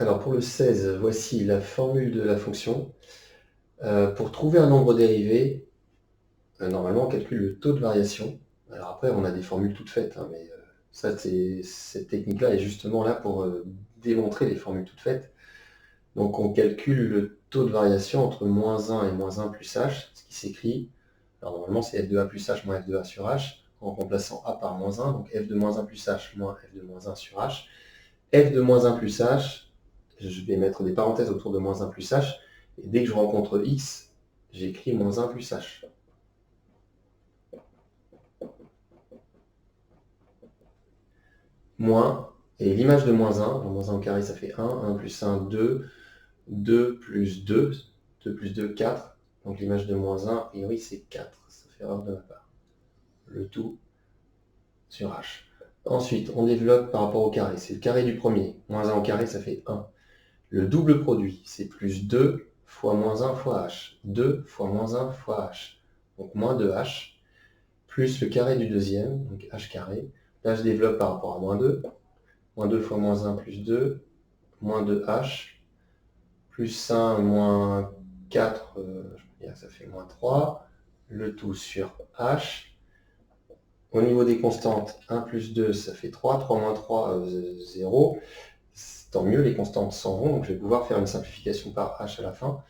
Alors pour le 16, voici la formule de la fonction. Pour trouver un nombre dérivé, normalement on calcule le taux de variation. Alors après on a des formules toutes faites, hein, mais cette technique-là est justement là pour démontrer les formules toutes faites. Donc on calcule le taux de variation entre moins 1 et moins 1 plus h, ce qui s'écrit, alors normalement c'est f de a plus h moins f de a sur h, en remplaçant a par moins 1, donc f de moins 1 plus h moins f de moins 1 sur h. F de moins 1 plus h, je vais mettre des parenthèses autour de moins 1 plus h, et dès que je rencontre x, j'écris moins 1 plus h. Moins, et l'image de moins 1, moins 1 au carré ça fait 1, 1 plus 1, 2, 2 plus 2, 2 plus 2, 4, donc l'image de moins 1, a priori c'est 4, ça fait erreur de ma part. Le tout sur h. Ensuite, on développe par rapport au carré, c'est le carré du premier, moins 1 au carré ça fait 1. Le double produit, c'est plus 2 fois moins 1 fois h. 2 fois moins 1 fois h. Donc moins 2h, plus le carré du deuxième, donc h carré. Là, je développe par rapport à moins 2. Moins 2 fois moins 1 plus 2, moins 2h, plus 1 moins 4, ça fait moins 3. Le tout sur h. Au niveau des constantes, 1 plus 2, ça fait 3. 3 moins 3, 0. Tant mieux, les constantes s'en vont, donc je vais pouvoir faire une simplification par h à la fin.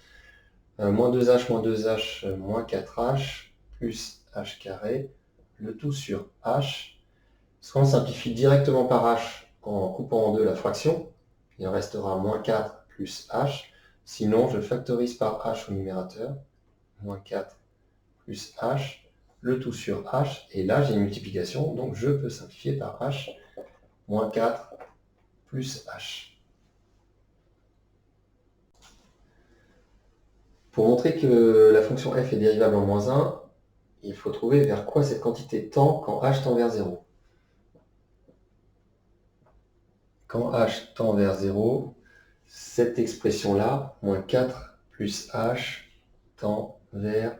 Moins 2h, moins 4h, plus h carré, le tout sur h. Soit on simplifie directement par h en coupant en deux la fraction, il en restera moins 4 plus h. Sinon, je factorise par h au numérateur, moins 4 plus h, le tout sur h. Et là, j'ai une multiplication, donc je peux simplifier par h, moins 4 plus h. Pour montrer que la fonction f est dérivable en moins 1, il faut trouver vers quoi cette quantité tend quand h tend vers 0. Quand h tend vers 0, cette expression-là, moins 4 plus h, tend vers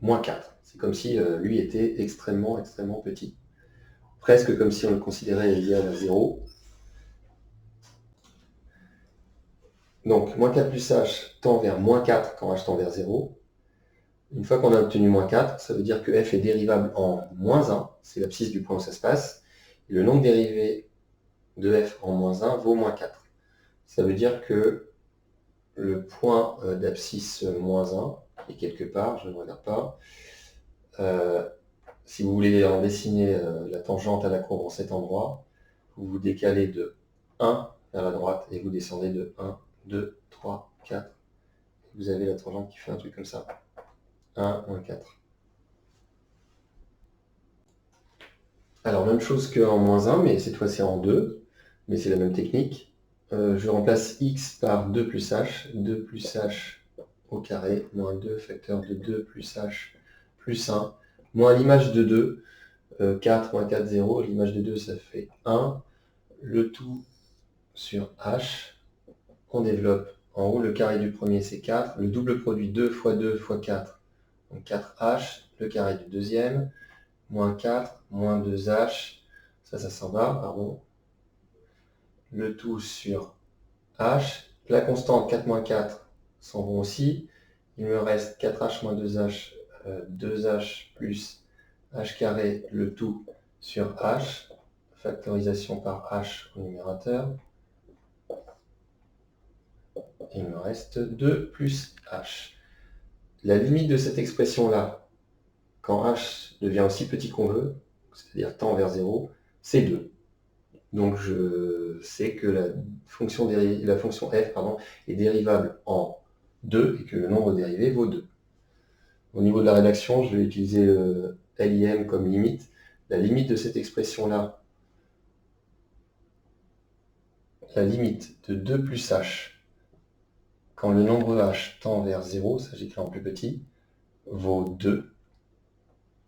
moins 4. C'est comme si lui était extrêmement, extrêmement petit. Presque comme si on le considérait égal à 0. Donc, moins 4 plus h tend vers moins 4 quand h tend vers 0. Une fois qu'on a obtenu moins 4, ça veut dire que f est dérivable en moins 1, c'est l'abscisse du point où ça se passe, et le nombre dérivé de f en moins 1 vaut moins 4. Ça veut dire que le point d'abscisse moins 1 est quelque part, je ne regarde pas. Si vous voulez en dessiner la tangente à la courbe en cet endroit, vous vous décalez de 1 vers la droite et vous descendez de 1, 2, 3, 4. Vous avez la tangente qui fait un truc comme ça. 1, moins 4. Alors, même chose qu'en moins 1, mais cette fois-ci en 2. Mais c'est la même technique. Je remplace x par 2 plus h. 2 plus h au carré, moins 2 facteur de 2 plus h plus 1, moins l'image de 2, 4 moins 4, 0, l'image de 2 ça fait 1, le tout sur h, on développe en haut, le carré du premier c'est 4, le double produit 2 fois 2 fois 4, donc 4h, le carré du deuxième, moins 4, moins 2h, ça s'en va, pardon, le tout sur h, la constante 4 moins 4 s'en vont aussi, il me reste 4h moins 2h, 2h plus h carré, le tout sur h, factorisation par h au numérateur, il me reste 2 plus h. La limite de cette expression-là, quand h devient aussi petit qu'on veut, c'est-à-dire tend vers 0, c'est 2. Donc je sais que la fonction f est dérivable en 2 et que le nombre dérivé vaut 2. Au niveau de la rédaction, je vais utiliser LIM comme limite. La limite de cette expression-là, la limite de 2 plus h, quand le nombre h tend vers 0, ça j'écris en plus petit, vaut 2.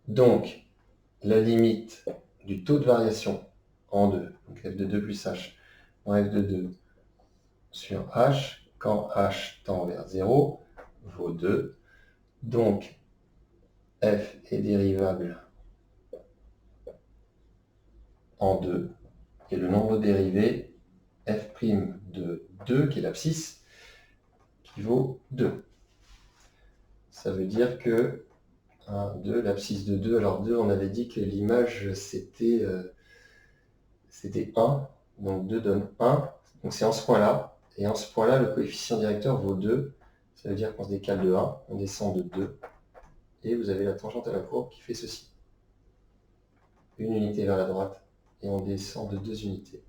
Donc, la limite du taux de variation en 2, donc f de 2 plus h, moins f de 2 sur h, quand h tend vers 0, vaut 2. Donc, f est dérivable en 2, et le nombre dérivé f' de 2, qui est l'abscisse, qui vaut 2. Ça veut dire que 1, 2, l'abscisse de 2. Alors 2, on avait dit que l'image, c'était 1. Donc 2 donne 1. Donc c'est en ce point-là. Et en ce point-là, le coefficient directeur vaut 2. Ça veut dire qu'on se décale de 1, on descend de 2. Et vous avez la tangente à la courbe qui fait ceci. Une unité vers la droite. Et on descend de 2 unités.